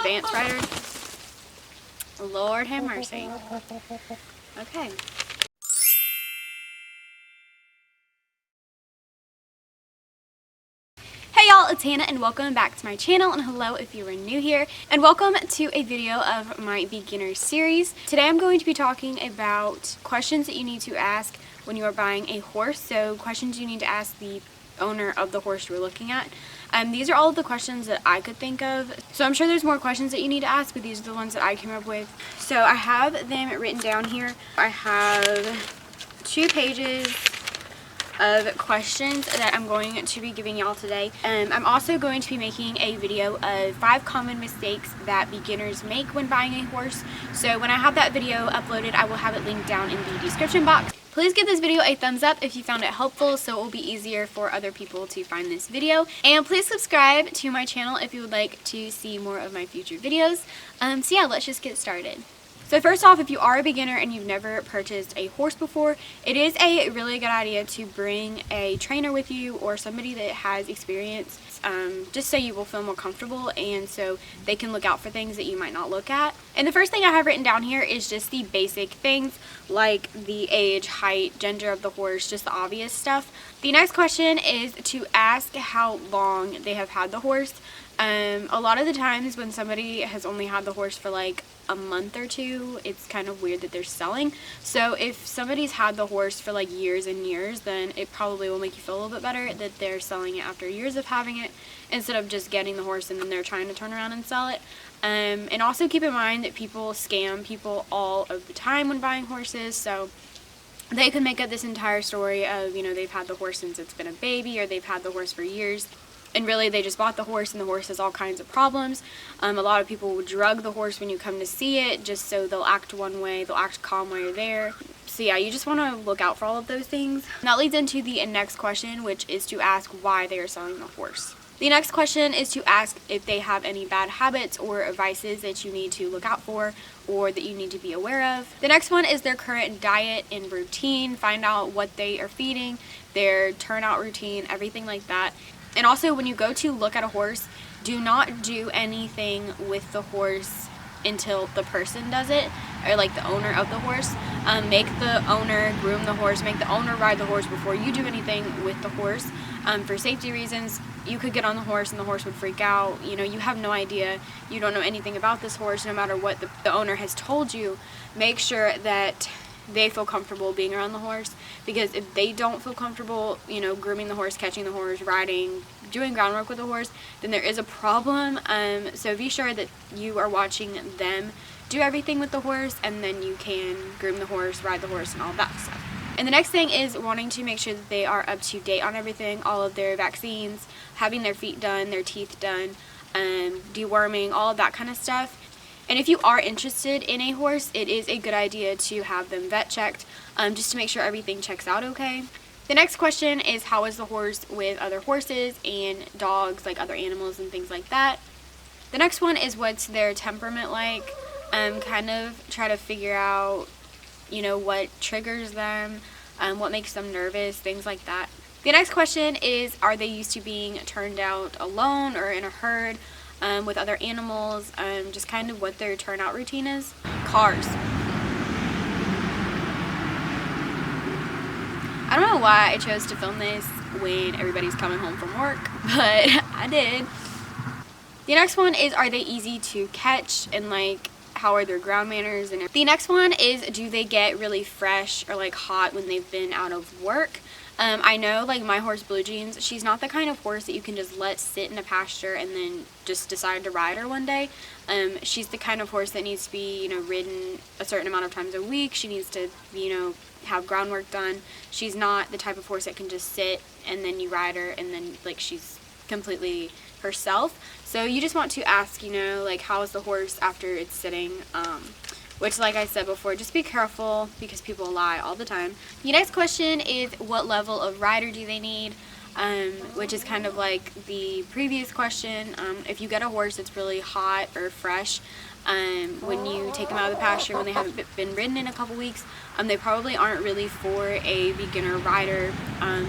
advanced rider. Lord have mercy. Okay. Hey y'all, it's Hannah and welcome back to my channel, and hello if you are new here, and welcome to a video of my beginner series. Today I'm going to be talking about questions that you need to ask when you are buying a horse, so questions you need to ask the owner of the horse you're looking at. These are all of the questions that I could think of, so I'm sure there's more questions that you need to ask, but these are the ones that I came up with. So I have them written down here. I have 2 pages of questions that I'm going to be giving y'all today. I'm also going to be making a video of 5 common mistakes that beginners make when buying a horse. So when I have that video uploaded, I will have it linked down in the description box. Please give this video a thumbs up if you found it helpful, so it will be easier for other people to find this video. And please subscribe to my channel if you would like to see more of my future videos. So yeah, let's just get started. So first off, if you are a beginner and you've never purchased a horse before, it is a really good idea to bring a trainer with you or somebody that has experience, just so you will feel more comfortable and so they can look out for things that you might not look at. And the first thing I have written down here is just the basic things like the age, height, gender of the horse, just the obvious stuff. The next question is to ask how long they have had the horse. A lot of the times when somebody has only had the horse for like a month or 2, it's kind of weird that they're selling. So if somebody's had the horse for like years and years, then it probably will make you feel a little bit better that they're selling it after years of having it instead of just getting the horse and then they're trying to turn around and sell it. And also keep in mind that people scam people all of the time when buying horses, so they could make up this entire story of, you know, they've had the horse since it's been a baby, or they've had the horse for years. And really, they just bought the horse and the horse has all kinds of problems. A lot of people will drug the horse when you come to see it, just so they'll act one way, they'll act calm while you're there. So yeah, you just want to look out for all of those things. And that leads into the next question, which is to ask why they are selling the horse. The next question is to ask if they have any bad habits or vices that you need to look out for or that you need to be aware of. The next one is their current diet and routine. Find out what they are feeding, their turnout routine, everything like that. And also, when you go to look at a horse, do not do anything with the horse until the person does it, or like the owner of the horse. Make the owner groom the horse, make the owner ride the horse before you do anything with the horse. For safety reasons, you could get on the horse and the horse would freak out. You know, you have no idea, you don't know anything about this horse. No matter what the owner has told you, make sure that they feel comfortable being around the horse, because if they don't feel comfortable, you know, grooming the horse, catching the horse, riding, doing groundwork with the horse, then there is a problem. So be sure that you are watching them do everything with the horse, and then you can groom the horse, ride the horse, and all that stuff. And the next thing is wanting to make sure that they are up to date on everything, all of their vaccines, having their feet done, their teeth done, deworming, all of that kind of stuff. And if you are interested in a horse, it is a good idea to have them vet checked, just to make sure everything checks out okay. The next question is, how is the horse with other horses and dogs, like other animals and things like that. The next one is, what's their temperament like? Kind of try to figure out, you know, what triggers them, what makes them nervous, things like that. The next question is, are they used to being turned out alone or in a herd? With other animals, just kind of what their turnout routine is. Cars. I don't know why I chose to film this when everybody's coming home from work, but I did. The next one is, are they easy to catch, and like how are their ground manners? And the next one is, do they get really fresh or like hot when they've been out of work? I know, like my horse Blue Jeans, she's not the kind of horse that you can just let sit in a pasture and then just decide to ride her one day. She's the kind of horse that needs to be, you know, ridden a certain amount of times a week. She needs to, you know, have groundwork done. She's not the type of horse that can just sit and then you ride her and then like she's completely herself. So you just want to ask, you know, like, how is the horse after it's sitting? Which, like I said before, just be careful because people lie all the time. The next question is, what level of rider do they need? Which is kind of like the previous question. If you get a horse that's really hot or fresh, when you take them out of the pasture, when they haven't been ridden in a couple weeks, they probably aren't really for a beginner rider.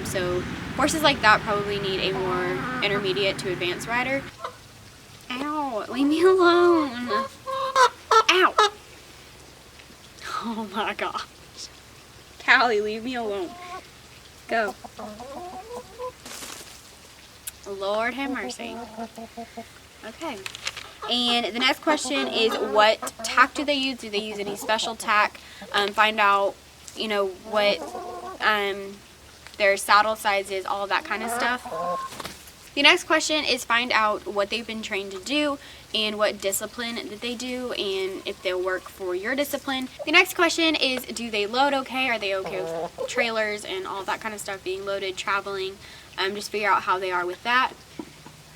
So horses like that probably need a more intermediate to advanced rider. Ow, leave me alone. Ow. Oh my gosh. Callie, leave me alone. Go. Lord have mercy. Okay. And the next question is, what tack do they use? Do they use any special tack? Find out, you know, what their saddle size is, all of that kind of stuff. The next question is, find out what they've been trained to do and what discipline that they do and if they'll work for your discipline. The next question is, do they load okay? Are they okay with trailers and all that kind of stuff being loaded, traveling? Just figure out how they are with that.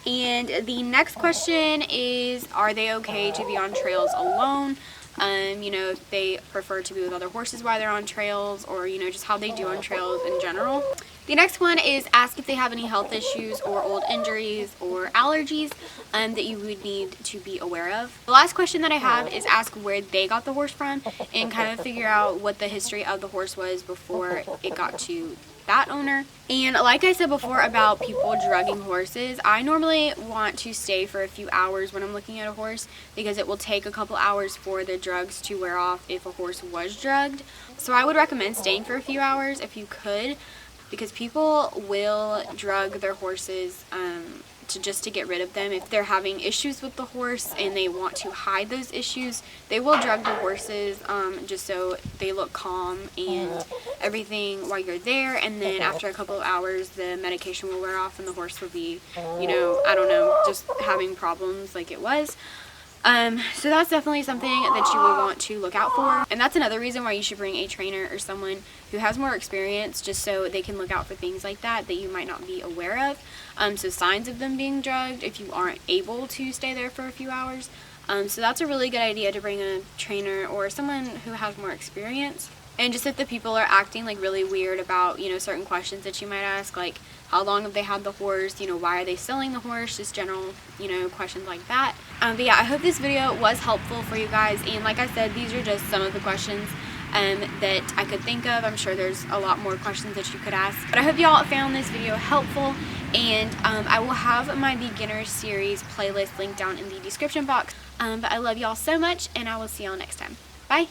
And the next question is, are they okay to be on trails alone? You know, if they prefer to be with other horses while they're on trails, or, you know, just how they do on trails in general. The next one is, ask if they have any health issues or old injuries or allergies that you would need to be aware of. The last question that I have is, ask where they got the horse from and kind of figure out what the history of the horse was before it got to that owner. And like I said before about people drugging horses, I normally want to stay for a few hours when I'm looking at a horse, because it will take a couple hours for the drugs to wear off if a horse was drugged. So I would recommend staying for a few hours if you could, because people will drug their horses just to get rid of them. If they're having issues with the horse and they want to hide those issues, they will drug the horses just so they look calm and everything while you're there, and then after a couple of hours the medication will wear off and the horse will be, you know, I don't know, just having problems like it was. So that's definitely something that you will want to look out for. And that's another reason why you should bring a trainer or someone who has more experience, just so they can look out for things like that you might not be aware of. So signs of them being drugged if you aren't able to stay there for a few hours. So that's a really good idea, to bring a trainer or someone who has more experience. And just if the people are acting like really weird about, you know, certain questions that you might ask, like how long have they had the horse, you know, why are they selling the horse, just general, you know, questions like that. But yeah, I hope this video was helpful for you guys, and like I said, these are just some of the questions that I could think of. I'm sure there's a lot more questions that you could ask, but I hope y'all found this video helpful, and I will have my beginner series playlist linked down in the description box. But I love y'all so much, and I will see y'all next time. Bye!